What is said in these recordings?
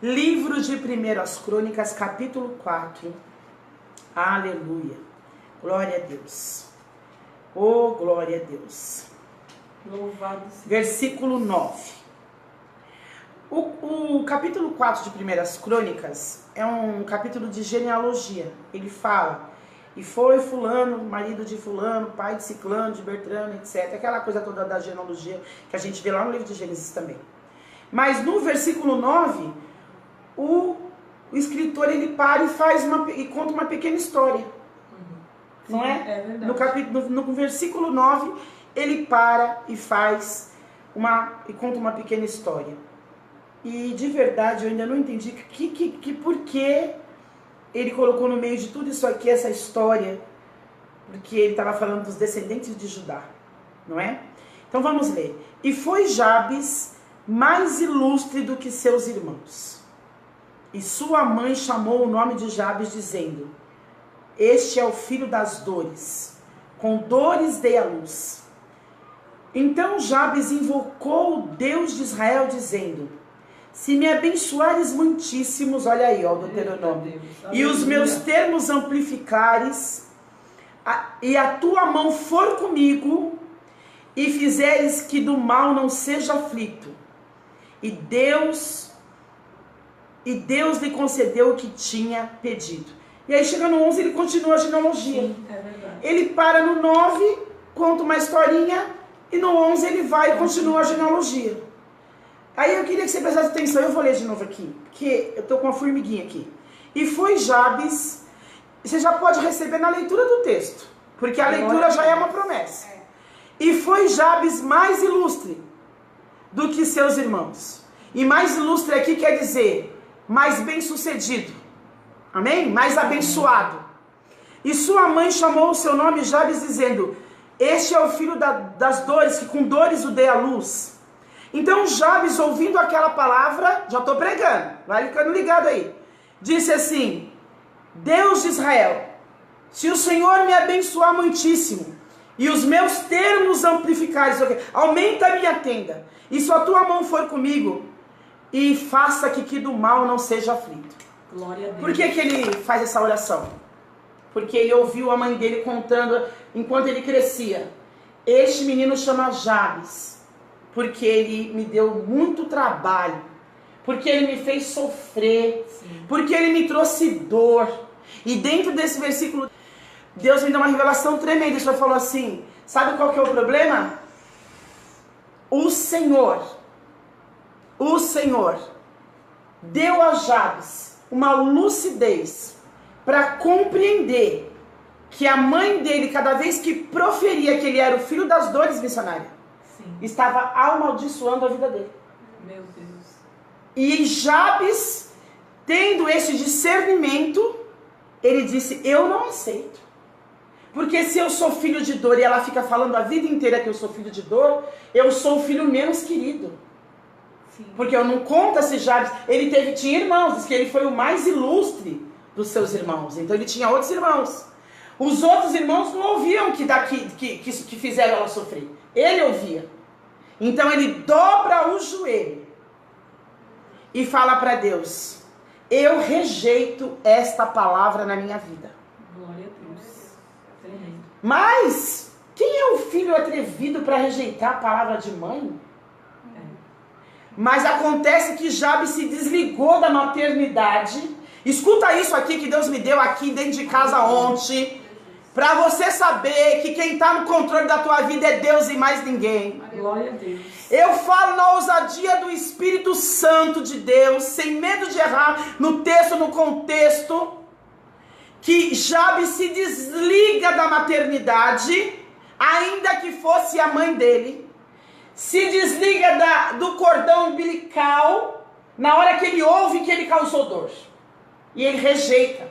Livro de 1 Crônicas, capítulo 4. Aleluia. Glória a Deus. Oh, glória a Deus. Louvado seja. Versículo 9. O capítulo 4 de 1 Crônicas é um capítulo de genealogia. Ele fala, e foi fulano, marido de fulano, pai de ciclano, de Bertrano, etc. Aquela coisa toda da genealogia que a gente vê lá no livro de Gênesis também. Mas no versículo 9, o escritor ele para e conta uma pequena história. Não é? É verdade. No versículo 9, ele para e conta uma pequena história. E de verdade eu ainda não entendi por que ele colocou no meio de tudo isso aqui essa história, porque ele estava falando dos descendentes de Judá, não é? Então vamos ler. E foi Jabes mais ilustre do que seus irmãos. E sua mãe chamou o nome de Jabes, dizendo: este é o filho das dores, com dores dei a luz. Então Jabes invocou o Deus de Israel, dizendo: se me abençoares muitíssimos, olha aí, ó, o Deuteronômio, e os meus termos amplificares, e a tua mão for comigo, e fizeres que do mal não seja aflito, e Deus lhe concedeu o que tinha pedido. E aí chega no 11, ele continua a genealogia. Sim, é verdade. Ele para no 9, conta uma historinha, e no 11 ele vai e continua a genealogia. Aí eu queria que você prestasse atenção, eu vou ler de novo aqui, porque eu tô com uma formiguinha aqui. E foi Jabes, você já pode receber na leitura do texto, porque a leitura já é uma promessa. E foi Jabes mais ilustre do que seus irmãos. E mais ilustre aqui quer dizer mais bem sucedido. Amém? Mais abençoado. E sua mãe chamou o seu nome Jabes, dizendo: este é o filho das dores, que com dores o dei à luz. Então Jabes, ouvindo aquela palavra, já estou pregando, vai ficando ligado aí, disse assim: Deus de Israel, se o Senhor me abençoar muitíssimo, e os meus termos amplificares, aumenta a minha tenda, e se a tua mão for comigo, e faça que do mal não seja aflito. Glória a Deus. Por que ele faz essa oração? Porque ele ouviu a mãe dele contando, enquanto ele crescia: este menino chama Jabes, porque ele me deu muito trabalho, porque ele me fez sofrer, sim, porque ele me trouxe dor. E dentro desse versículo, Deus me deu uma revelação tremenda. Ele falou assim: sabe qual que é o problema? O Senhor deu a Jabes uma lucidez para compreender que a mãe dele, cada vez que proferia que ele era o filho das dores, missionária, estava amaldiçoando a vida dele. Meu Deus. E Jabes, tendo esse discernimento, ele disse: eu não aceito. Porque se eu sou filho de dor e ela fica falando a vida inteira que eu sou filho de dor, eu sou o filho menos querido. Sim. Porque eu não conta se Jabes, tinha irmãos, diz que ele foi o mais ilustre dos seus irmãos. Então ele tinha outros irmãos. Os outros irmãos não ouviam que fizeram ela sofrer. Ele ouvia. Então ele dobra o joelho e fala para Deus: eu rejeito esta palavra na minha vida. Glória a Deus. Tremendo. Mas quem é o filho atrevido para rejeitar a palavra de mãe? Mas acontece que Jabes se desligou da maternidade. Escuta isso aqui que Deus me deu aqui dentro de casa ontem, para você saber que quem está no controle da tua vida é Deus e mais ninguém. Glória a Deus. Eu falo na ousadia do Espírito Santo de Deus, sem medo de errar no texto, no contexto, que Jabes se desliga da maternidade, ainda que fosse a mãe dele, se desliga do cordão umbilical, na hora que ele ouve que ele causou dor. E ele rejeita.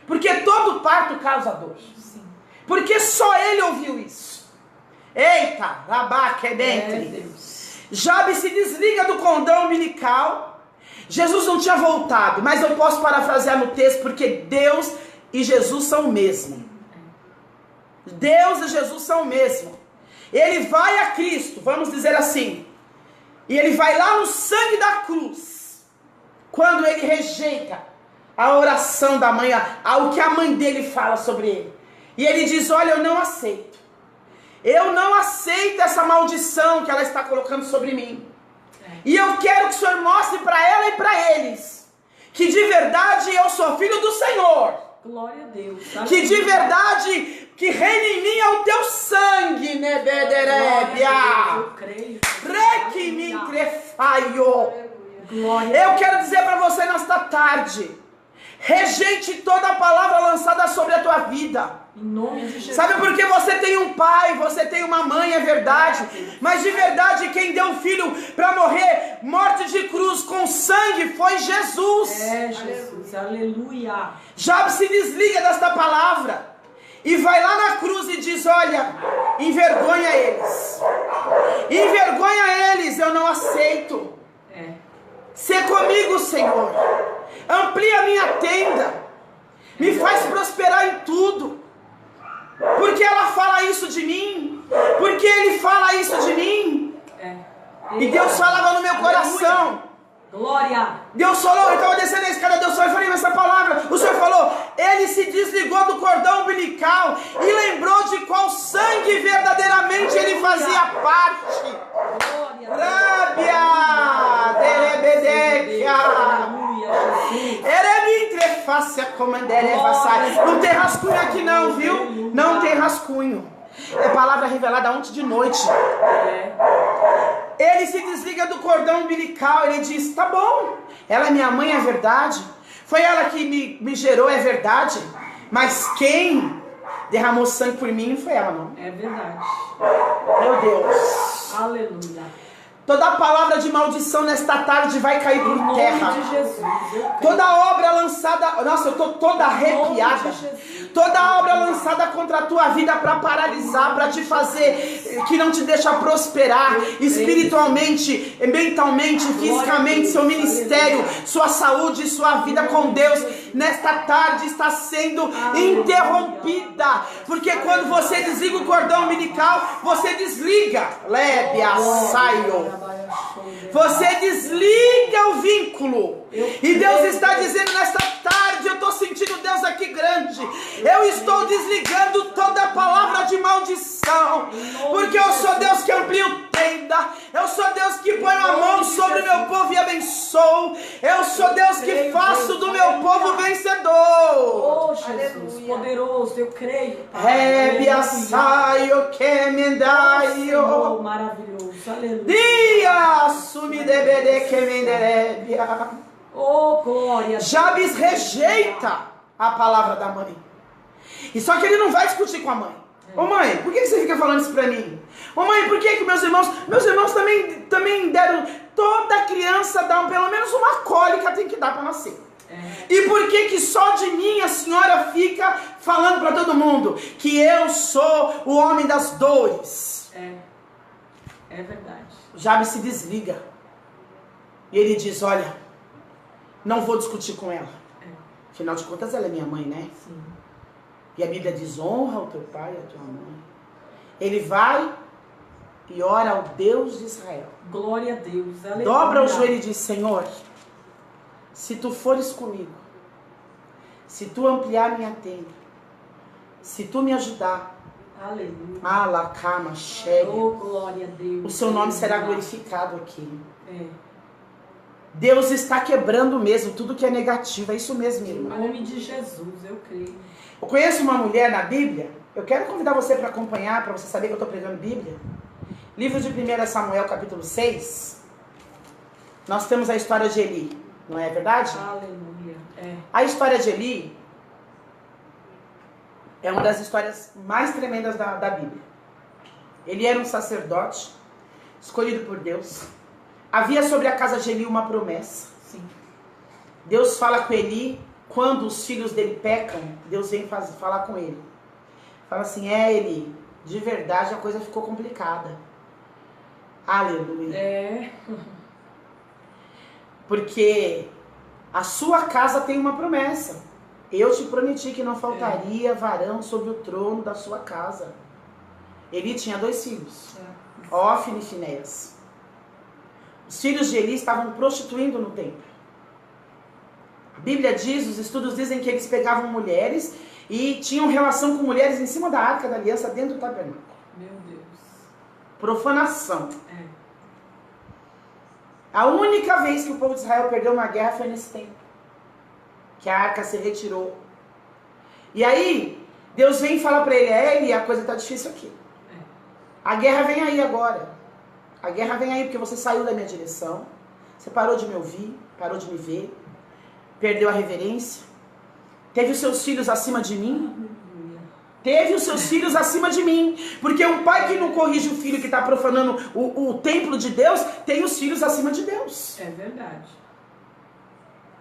Porque todo parto causa dor. Sim. Porque só ele ouviu isso. Eita, rabaque dentro. Jabes se desliga do cordão umbilical. Jesus não tinha voltado, mas eu posso parafrasear no texto, porque Deus e Jesus são o mesmo. Deus e Jesus são o mesmo. Ele vai a Cristo, vamos dizer assim, e ele vai lá no sangue da cruz, quando ele rejeita a oração da mãe, o que a mãe dele fala sobre ele. E ele diz, olha, eu não aceito. Eu não aceito essa maldição que ela está colocando sobre mim. E eu quero que o Senhor mostre para ela e para eles que de verdade eu sou filho do Senhor. Glória a Deus. Que de verdade, que reina em mim é o teu sangue, Nebederébia. Eu creio. Eu quero dizer para você nesta tarde, rejeite toda a palavra lançada sobre a tua vida. Em nome de Jesus. Sabe por que você tem um pai, você tem uma mãe, é verdade. Mas de verdade, quem deu um filho para morrer, morte de cruz com sangue, foi Jesus. É, Jesus. Aleluia. Job se desliga desta palavra e vai lá na cruz e diz, olha, envergonha eles. Envergonha eles, eu não aceito. Sê comigo, Senhor. Amplia a minha tenda. Me faz prosperar em tudo. Porque ela fala isso de mim? Porque ele fala isso de mim? E Deus falava no meu coração. Glória. Deus falou, eu estava descendo a escada, Deus falou, eu falei essa palavra. O Senhor falou, ele se desligou do cordão umbilical e lembrou de qual sangue verdadeiramente ele fazia parte. Rábia, derebedequia. Não tem rascunho aqui não, viu? Não tem rascunho. É palavra revelada ontem de noite. Ele se desliga do cordão umbilical. Ele diz, tá bom, ela é minha mãe, é verdade. Foi ela que me gerou, é verdade. Mas quem derramou sangue por mim não foi ela, não. É verdade. Meu Deus. Aleluia. Toda palavra de maldição nesta tarde vai cair por terra. De Jesus, toda obra lançada... Nossa, eu estou toda arrepiada. Toda obra lançada contra a tua vida para paralisar, para te fazer... Que não te deixa prosperar espiritualmente, mentalmente, fisicamente, seu ministério, sua saúde, sua vida com Deus. Nesta tarde está sendo interrompida. Porque quando você desliga o cordão umbilical, você desliga. Lébia, saio. Você desliga o vínculo. E Deus está dizendo nesta tarde, eu estou sentindo Deus aqui grande. Eu estou desligando toda a palavra de maldição. Porque eu sou Deus que amplia o tenda. Eu sou Deus que põe a mão sobre o meu povo e abençoo. Eu sou Deus que faço do meu povo vencedor. Oh, Jesus, poderoso, eu creio. Rebia saio que me daio. Maravilhoso, aleluia. Dia sumi debede que me derebia. Oh, glória. Jabes rejeita a palavra da mãe. E só que ele não vai discutir com a mãe. Ô mãe, por que você fica falando isso pra mim? Ô mãe, por que meus irmãos também deram, toda criança dá pelo menos uma cólica tem que dar pra nascer. E por que só de mim a senhora fica falando pra todo mundo que eu sou o homem das dores? É verdade. Jabes se desliga. E ele diz, olha, não vou discutir com ela. Afinal de contas, ela é minha mãe, né? Sim. E a Bíblia diz, honra o teu pai e a tua mãe. Ele vai e ora ao Deus de Israel. Glória a Deus. Aleluia. Dobra o joelho e diz, Senhor, se tu fores comigo, se tu ampliar minha tenda, se tu me ajudar, aleluia. Alacama, cheia, oh, glória a Deus. O seu nome será glorificado aqui. É. Deus está quebrando mesmo tudo que é negativo. É isso mesmo, irmã. Em nome de Jesus, eu creio. Eu conheço uma mulher na Bíblia. Eu quero convidar você para acompanhar, para você saber que eu estou pregando Bíblia. Livro de 1 Samuel, capítulo 6. Nós temos a história de Eli. Não é verdade? Aleluia. A história de Eli é uma das histórias mais tremendas da Bíblia. Ele era um sacerdote escolhido por Deus. Havia sobre a casa de Eli uma promessa. Sim. Deus fala com Eli, quando os filhos dele pecam, Deus vem falar com ele. Fala assim, Eli, de verdade a coisa ficou complicada. Aleluia. Porque a sua casa tem uma promessa. Eu te prometi que não faltaria varão sobre o trono da sua casa. Eli tinha 2 filhos, Ófine e Finéias. Os filhos de Eli estavam prostituindo no templo. A Bíblia diz, os estudos dizem que eles pegavam mulheres e tinham relação com mulheres em cima da Arca da Aliança dentro do tabernáculo. Meu Deus. Profanação. É. A única vez que o povo de Israel perdeu uma guerra foi nesse tempo. Que a arca se retirou. E aí, Deus vem e fala pra ele, Eli, a coisa tá difícil aqui. A guerra vem aí agora. A guerra vem aí porque você saiu da minha direção. Você parou de me ouvir, parou de me ver. Perdeu a reverência. Teve os seus filhos acima de mim. Teve os seus filhos acima de mim. Porque um pai que não corrige o filho que está profanando o templo de Deus, tem os filhos acima de Deus. É verdade.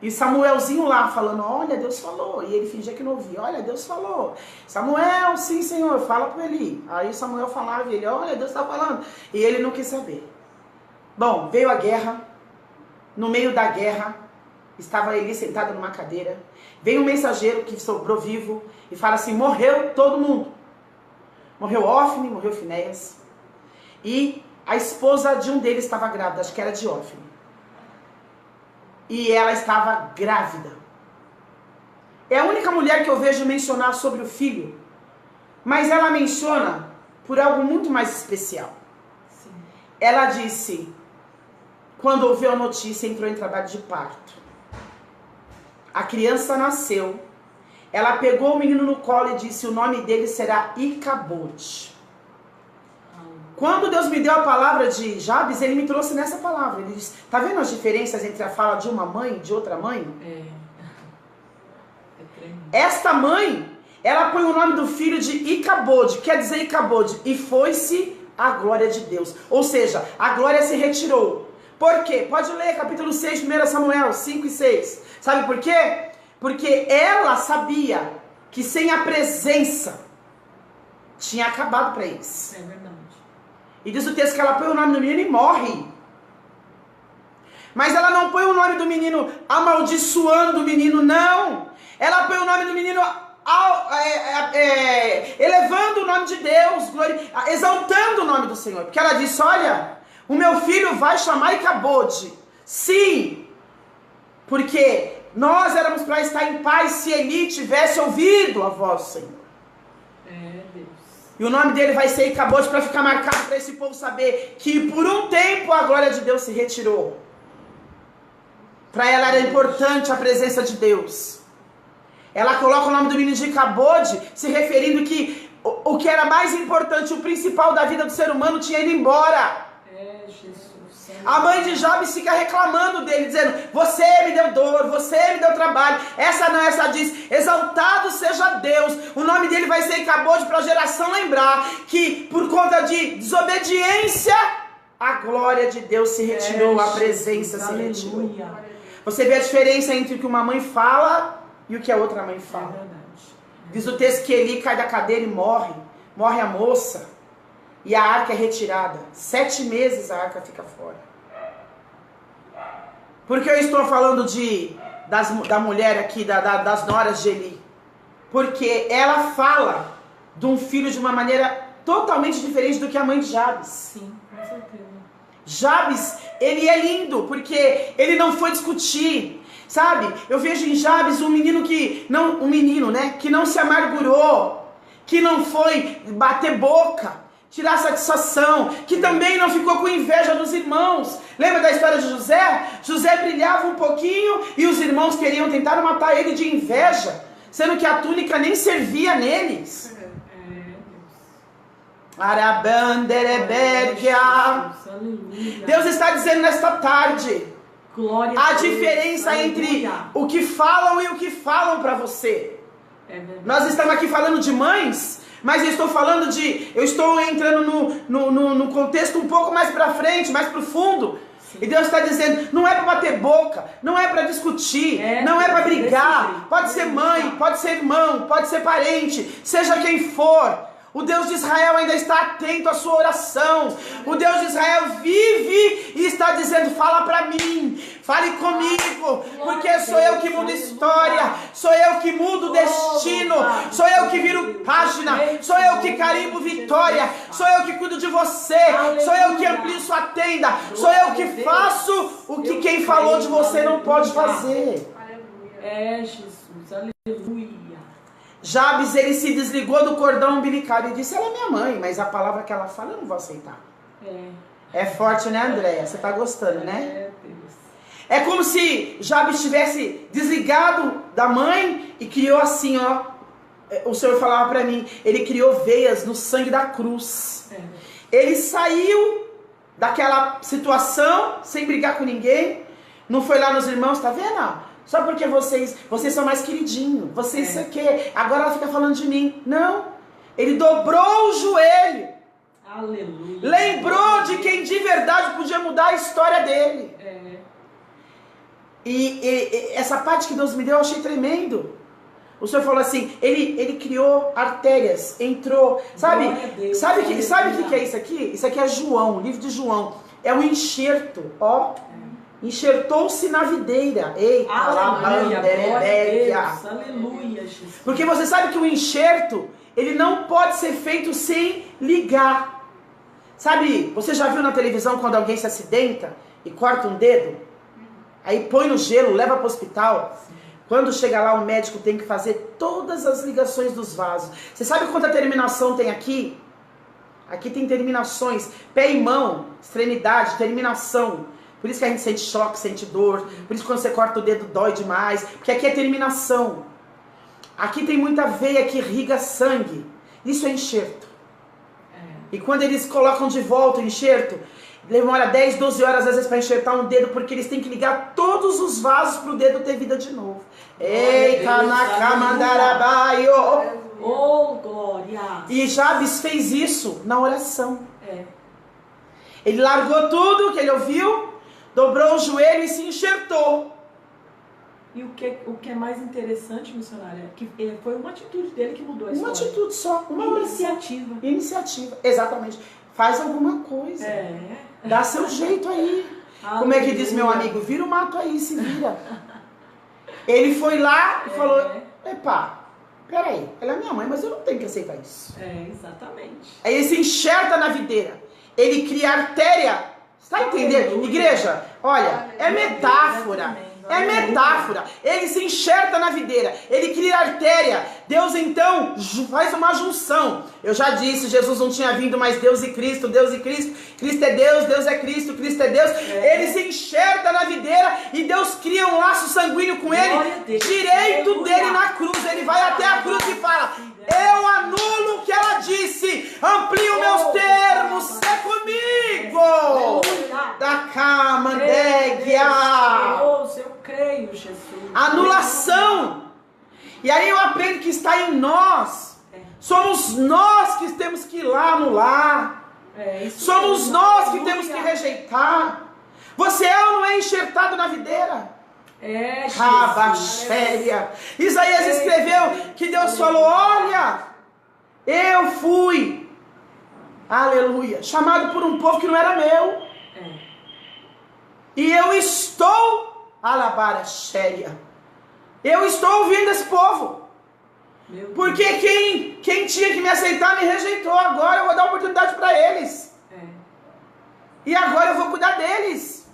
E Samuelzinho lá falando, olha, Deus falou. E ele fingia que não ouvia, olha, Deus falou. Samuel, sim, Senhor, fala para ele. Aí Samuel falava e ele, olha, Deus está falando. E ele não quis saber. Bom, veio a guerra. No meio da guerra, estava Eli sentado numa cadeira. Veio um mensageiro que sobrou vivo e fala assim, morreu todo mundo. Morreu Ófni, morreu Finéias. E a esposa de um deles estava grávida, acho que era de Ófni. E ela estava grávida. É a única mulher que eu vejo mencionar sobre o filho. Mas ela menciona por algo muito mais especial. Sim. Ela disse, quando ouviu a notícia, entrou em trabalho de parto. A criança nasceu. Ela pegou o menino no colo e disse, o nome dele será Icabode. Quando Deus me deu a palavra de Jabes, ele me trouxe nessa palavra. Ele disse, tá vendo as diferenças entre a fala de uma mãe e de outra mãe? É tremendo. Esta mãe, ela põe o nome do filho de Icabode, quer dizer Icabode, e foi-se a glória de Deus. Ou seja, a glória se retirou. Por quê? Pode ler capítulo 6, 1 Samuel 5 e 6. Sabe por quê? Porque ela sabia que sem a presença tinha acabado para eles. É verdade. E diz o texto que ela põe o nome do menino e morre. Mas ela não põe o nome do menino amaldiçoando o menino, não. Ela põe o nome do menino elevando o nome de Deus, exaltando o nome do Senhor. Porque ela disse, olha, o meu filho vai chamar Icabode. Sim, porque nós éramos para estar em paz se Eli tivesse ouvido a voz do Senhor. É, Deus. E o nome dele vai ser Icabode para ficar marcado para esse povo saber que por um tempo a glória de Deus se retirou. Para ela era importante a presença de Deus. Ela coloca o nome do menino de Icabode, se referindo que o que era mais importante, o principal da vida do ser humano tinha ido embora. É, Jesus. A mãe de Jabes fica reclamando dele, dizendo, você me deu dor, você me deu trabalho. Essa não, essa diz, exaltado seja Deus. O nome dele vai ser Icabode para a geração lembrar que por conta de desobediência, a glória de Deus se retirou, a presença se retirou. Você vê a diferença entre o que uma mãe fala e o que a outra mãe fala. É verdade. Diz o texto que Eli cai da cadeira e morre. Morre a moça. E a arca é retirada. 7 meses a arca fica fora. Por que eu estou falando da mulher aqui, das noras de Eli? Porque ela fala de um filho de uma maneira totalmente diferente do que a mãe de Jabes. Sim, com certeza. Jabes, ele é lindo, porque ele não foi discutir. Sabe? Eu vejo em Jabes um menino que não se amargurou, que não foi bater boca, tirar satisfação, que também não ficou com inveja dos irmãos. Lembra da história de José? José brilhava um pouquinho e os irmãos queriam tentar matar ele de inveja, sendo que a túnica nem servia neles. Deus está dizendo nesta tarde, glória a diferença entre o que falam e o que falam para você. Nós estamos aqui falando de mães, mas eu estou entrando no contexto um pouco mais para frente, mais profundo. Sim. E Deus está dizendo, não é para bater boca, não é para discutir, não é para brigar. Pode ser mãe, pode ser irmão, pode ser parente, seja quem for. O Deus de Israel ainda está atento à sua oração. O Deus de Israel vive e está dizendo, fala para mim, fale comigo, porque sou eu que mudo história, sou eu que mudo destino, sou eu que viro página, sou eu que carimbo vitória, sou eu que cuido de você, sou eu que amplio sua tenda, sou eu que faço o que quem falou de você não pode fazer. É, Jesus, aleluia. Jabes, ele se desligou do cordão umbilical e disse, ela é minha mãe, mas a palavra que ela fala eu não vou aceitar. É forte, né, Andréia? Você tá gostando, né? Deus. É como se Jabes tivesse desligado da mãe e criou assim, ó. O Senhor falava pra mim, ele criou veias no sangue da cruz. Ele saiu daquela situação sem brigar com ninguém. Não foi lá nos irmãos, tá vendo? Só porque vocês são mais queridinhos. Vocês isso aqui. Agora ela fica falando de mim. Não. Ele dobrou o joelho. Aleluia. Lembrou de quem de verdade podia mudar a história dele. E essa parte que Deus me deu eu achei tremendo. O Senhor falou assim, ele criou artérias, entrou, sabe o que é isso aqui? Isso aqui é João, o livro de João. É um enxerto, ó. Enxertou-se na videira. Eita, aleluia, Deus, aleluia, Jesus. Porque você sabe que o enxerto, ele não pode ser feito sem ligar. Sabe, você já viu na televisão quando alguém se acidenta e corta um dedo? Aí põe no gelo, leva para o hospital. Quando chega lá, o médico tem que fazer todas as ligações dos vasos. Você sabe quanta terminação tem aqui? Aqui tem terminações. Pé e mão, extremidade, terminação. Por isso que a gente sente choque, sente dor. Por isso que quando você corta o dedo dói demais. Porque aqui é terminação. Aqui tem muita veia que irriga sangue. Isso é enxerto. E quando eles colocam de volta o enxerto, demora 10, 12 horas às vezes para enxertar um dedo, porque eles têm que ligar todos os vasos para o dedo ter vida de novo. Eita, na camandarabaio. Oh, glória. E Jabes fez isso na oração. Ele largou tudo que ele ouviu, dobrou o joelho e se enxertou. E o que é mais interessante, missionária, é que foi uma atitude dele que mudou a história. Uma atitude só, uma iniciativa. Iniciativa, exatamente. Faz alguma coisa. Dá seu jeito aí. Como é que diz meu amigo? Vira o mato aí, se vira. Ele foi lá e falou, epa, peraí, ela é minha mãe, mas eu não tenho que aceitar isso. Exatamente. Aí ele se enxerta na videira. Ele cria artéria. Você tá entendendo? Igreja, olha, é metáfora. É metáfora. Ele se enxerta na videira. Ele cria artéria. Deus então faz uma junção. Eu já disse, Jesus não tinha vindo, mas Deus e Cristo, Deus e Cristo. Cristo é Deus, Deus é Cristo, Cristo é Deus. Ele se enxerta na videira e Deus cria um laço sanguíneo com ele, direito dele na cruz. Ele vai até a cruz e fala, eu anulo o que ela disse, amplio meus termos, é comigo. Da camandeguia. Eu creio, Jesus. Anulação. E aí eu aprendo que está em nós. Somos nós que temos que ir lá anular. Somos nós que temos que rejeitar. Você é ou não é enxertado na videira? Rabachéria. Isaías escreveu que Deus falou, olha, eu fui, aleluia, chamado por um povo que não era meu. E eu estou alabarachéria. Eu estou ouvindo esse povo. Porque quem tinha que me aceitar me rejeitou. Agora eu vou dar oportunidade para eles. E agora eu vou cuidar deles.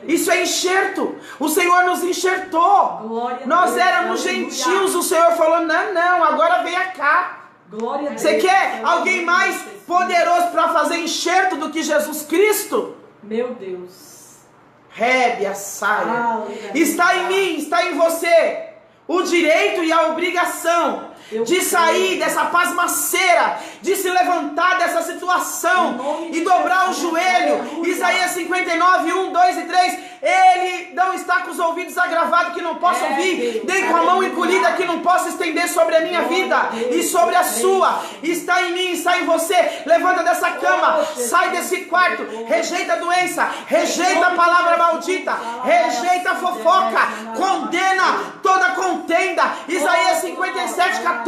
Isso é enxerto. O Senhor nos enxertou. Nós éramos gentios. O Senhor falou, não, agora venha cá. Você quer alguém mais poderoso para fazer enxerto do que Jesus Cristo? Meu Deus. Rébia, saia. Está em mim, está em você o direito e a obrigação de sair dessa pasmaceira, de se levantar dessa situação e dobrar o joelho. Isaías 59, 1, 2 e 3. Ele não está com os ouvidos agravados que não possa ouvir, nem com a mão encolhida que não possa estender sobre a minha vida e sobre a sua. Está em mim, está em você. Levanta dessa cama, sai desse quarto, rejeita a doença, rejeita a palavra maldita, rejeita a fofoca, condena toda contenda. Isaías 57, 14.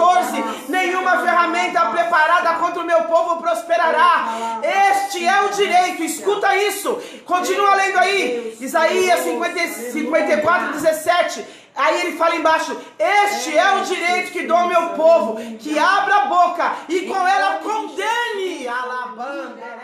Nenhuma ferramenta preparada contra o meu povo prosperará. Este é o direito, escuta isso. Continua lendo aí, Isaías 54, 17. Aí ele fala embaixo, este é o direito que dou ao meu povo, que abra a boca e com ela condene. Alabanda.